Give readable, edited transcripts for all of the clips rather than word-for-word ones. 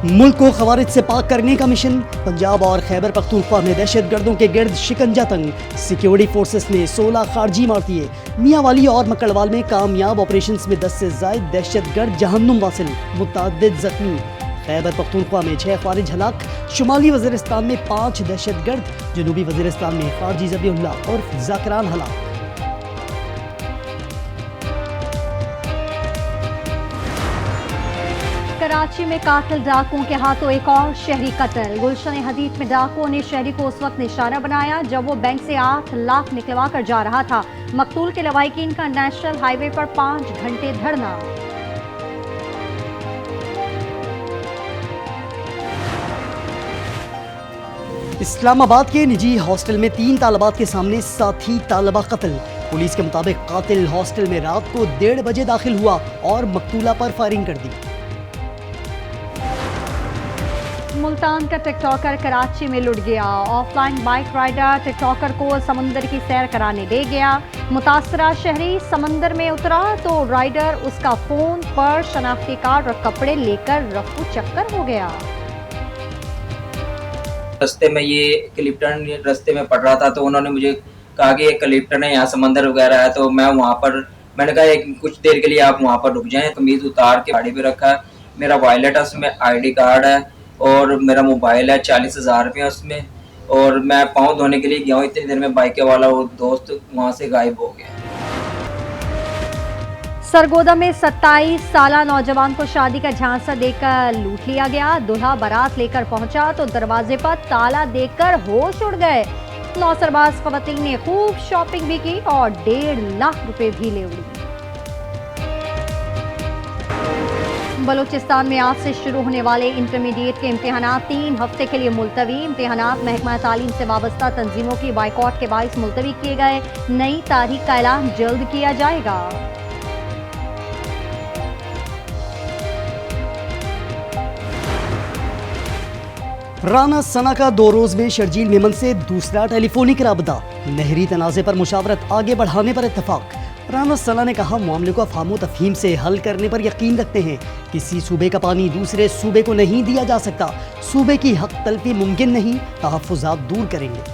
मुल्क को खवारिज से पाक करने का मिशन। पंजाब और खैबर पख्तूनख्वा में दहशतगर्दों के गिर्द शिकंजा तंग। सिक्योरिटी फोर्सेस ने 16 खारजी मार दिए। मियांवाली और मकड़वाल में कामयाब ऑपरेशंस में 10 से जायद दहशतगर्द जहन्नुम वासिल, मुतअद्दिद जख्मी। खैबर पख्तूनख्वा में 6 खारिज हलाक। शुमाली वज़ीरिस्तान में 5 दहशतगर्द। जनूबी वज़ीरिस्तान में खारजी ज़बीहुल्लाह और ज़ाकिरान हलाक। कराची में कातिल डाकुओं के हाथों एक और शहरी कत्ल। गुलशन हदीद में डाकुओं ने शहरी को उस वक्त निशाना बनाया जब वो बैंक से 8 लाख निकलवा कर जा रहा था। मकतूल के लवाहिकीन का नेशनल हाईवे पर 5 घंटे धरना। इस्लामाबाद के निजी हॉस्टल में 3 तालिबात के सामने साथी तालिबा कत्ल। पुलिस के मुताबिक कातिल हॉस्टल में रात को 1:30 बजे दाखिल हुआ और मकतूला पर फायरिंग कर दी। मुल्तान का टिकटॉकर कराची में लुट गया। ऑफलाइन बाइक राइडर टिकटॉकर को समंदर की सैर कराने ले गया। मुतासरा शहरी समंदर में उतरा तो राइडर उसका फोन, पर्स, शनाख्ती कार्ड और कपड़े लेकर रफू चक्कर हो गया। रास्ते में ये क्लिप्टन रास्ते में पड़ रहा था तो उन्होंने मुझे कहा कि एक क्लिप्टन है, यहाँ समंदर वगैरह है, तो मैं वहाँ पर मैंने कहा कुछ देर के लिए आप वहाँ पर रुक जाएं। कमीज उतार के गाड़ी पे रखा है। मेरा वॉलेट है, उसमें ID कार्ड है और मेरा मोबाइल है। 40,000 रुपये उसमें। और मैं पाँव धोने के लिए गया हूँ, इतनी देर में बाइक वाला वो दोस्त वहाँ से गायब हो गया। सरगोदा में 27 साला नौजवान को शादी का झांसा देकर लूट लिया गया। दूल्हा बारात लेकर पहुंचा तो दरवाजे पर ताला देकर होश उड़ गए। नौसरबाज खवातीन ने खूब शॉपिंग भी की और 1.5 लाख रुपए भी ले उड़ी। बलूचिस्तान में आज से शुरू होने वाले इंटरमीडिएट के इम्तिहानात 3 हफ्ते के लिए मुलतवी। इम्तिहानात महकमा तालीम से वाबस्ता तंजीमों की बाइकॉट के बाइस मुलतवी किए गए। नई तारीख का ऐलान जल्द किया जाएगा। राना सना का 2 रोज में शर्जील मेमन से दूसरा टेलीफोनिक राबता। नहरी तनाज़े पर मुशावरत आगे बढ़ाने पर इत्तफाक। राना सना ने कहा मामले को अफहाम तफहीम से हल करने पर यकीन रखते हैं। किसी सूबे का पानी दूसरे सूबे को नहीं दिया जा सकता। सूबे की हक तलफी मुमकिन नहीं, तहफ़्फ़ुज़ात दूर करेंगे।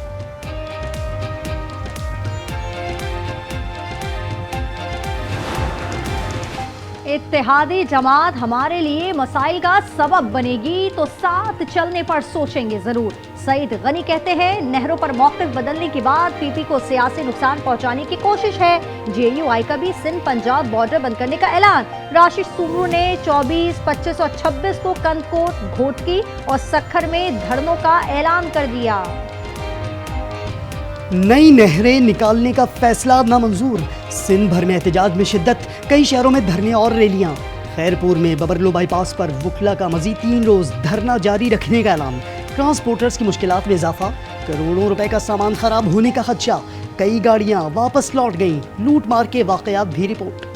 इत्तेहादी जमात हमारे लिए मसाइल का सबब बनेगी तो साथ चलने पर सोचेंगे जरूर। सईद गनी कहते हैं नहरों पर मौक़िफ़ बदलने के बाद PP को सियासी नुकसान पहुंचाने की कोशिश है। JUI का भी सिंध पंजाब बॉर्डर बंद करने का ऐलान। राशिद सुमरू ने 24, 25 और 26 को कंदकोट, घोटकी और सक्खर में धरनों का ऐलान कर दिया। नई नहरें निकालने का फैसला नामंजूर। सिंध भर में एहतजाज में शिद्दत। कई शहरों में धरने और रैलियां। खैरपुर में बबरलो बाईपास पर वुकला का मजीद 3 रोज धरना जारी रखने का ऐलान। ट्रांसपोर्टर्स की मुश्किलात में इजाफा। करोड़ों रुपए का सामान खराब होने का खदशा। कई गाड़ियां वापस लौट गईं। लूट मार के वाकयात भी रिपोर्ट।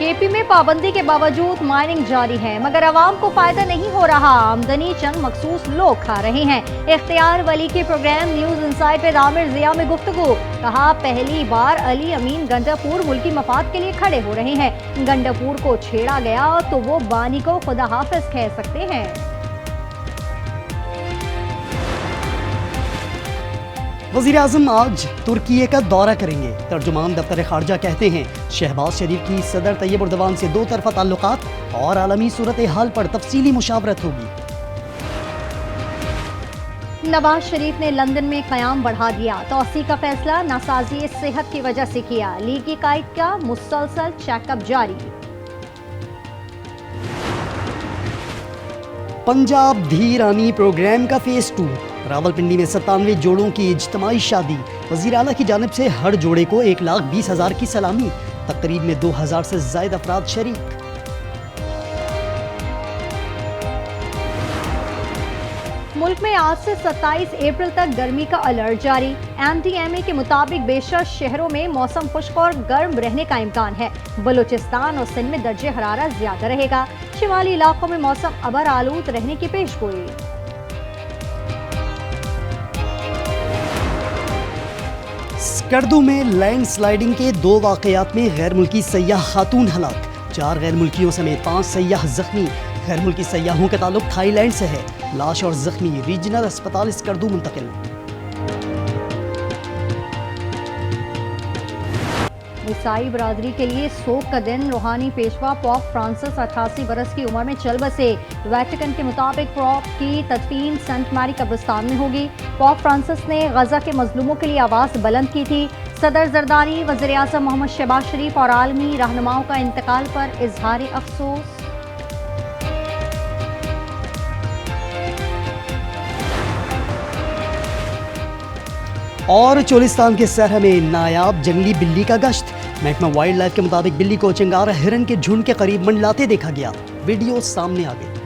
KP में पाबंदी के बावजूद माइनिंग जारी है मगर आवाम को फायदा नहीं हो रहा। आमदनी चंद मखसूस लोग खा रहे हैं। इख्तियार वली के प्रोग्राम न्यूज इनसाइट पे आमिर जिया में गुफ्तगू। कहा पहली बार अली अमीन गंडापुर मुल्की मफाद के लिए खड़े हो रहे हैं। गंडापुर को छेड़ा गया तो वो बानी को खुदा हाफिज कह सकते हैं। वज़ीर आज़म आज तुर्की का दौरा करेंगे। तर्जुमान दफ्तर खारजा कहते हैं शहबाज शरीफ की सदर तैयब उर्दवान से 2 तरफ़ा ताल्लुकात और आलमी सूरत हाल पर तफसीली मुशावरत होगी। नवाज शरीफ ने लंदन में क़याम बढ़ा दिया। तौसी का फैसला नासाजी सेहत की वजह से किया। लीगी कायद का मुसलसल चेकअप जारी। पंजाब धी रानी प्रोग्राम का फेज 2। रावलपिंडी में 97 जोड़ों की इज्तिमाई शादी। वज़ीर आला की जानिब से हर जोड़े को 1,20,000 की सलामी। तकरीब में 2,000 से ज़ायद अफराद शरीक। मुल्क में आज से 27 अप्रैल तक गर्मी का अलर्ट जारी। MDMA के मुताबिक बेशर शहरों में मौसम खुश्क और गर्म रहने का इम्कान है। बलूचिस्तान और सिंध में दर्जे हरारत ज्यादा रहेगा। शिमाली इलाकों में मौसम अबर आलूद रहने की पेशगोई। स्कर्दू में लैंड स्लाइडिंग के 2 वाकयात में गैर मुल्की सयाह खातून हलाक, 4 गैर मुल्कियों समेत 5 सयाह जख्मी। गैर मुल्की सयाहों का ताल्लुक थाईलैंड से है। लाश और जख्मी रीजनल अस्पताल स्कर्दू मुंतकिल। ईसाई बरादरी के लिए शोक का दिन। रूहानी पेशवा पोप फ्रांसिस 88 बरस की उम्र में चल बसे। वेटिकन के मुताबिक पोप की तदफीन सेंट मैरी कब्रिस्तान में होगी। पोप फ्रांसिस ने गजा के मजलूमों के लिए आवाज़ बुलंद की थी। सदर जरदारी, वज़ीर आज़म मोहम्मद शहबाज शरीफ और आलमी रहनुमाओं का इंतकाल पर इजहार अफसोस। और चोलिस्तान के सहरा में नायाब जंगली बिल्ली का गश्त। महकमा वाइल्ड लाइफ के मुताबिक बिल्ली को चिंगारा हिरन के झुंड के करीब मंडलाते देखा गया। वीडियो सामने आ गई।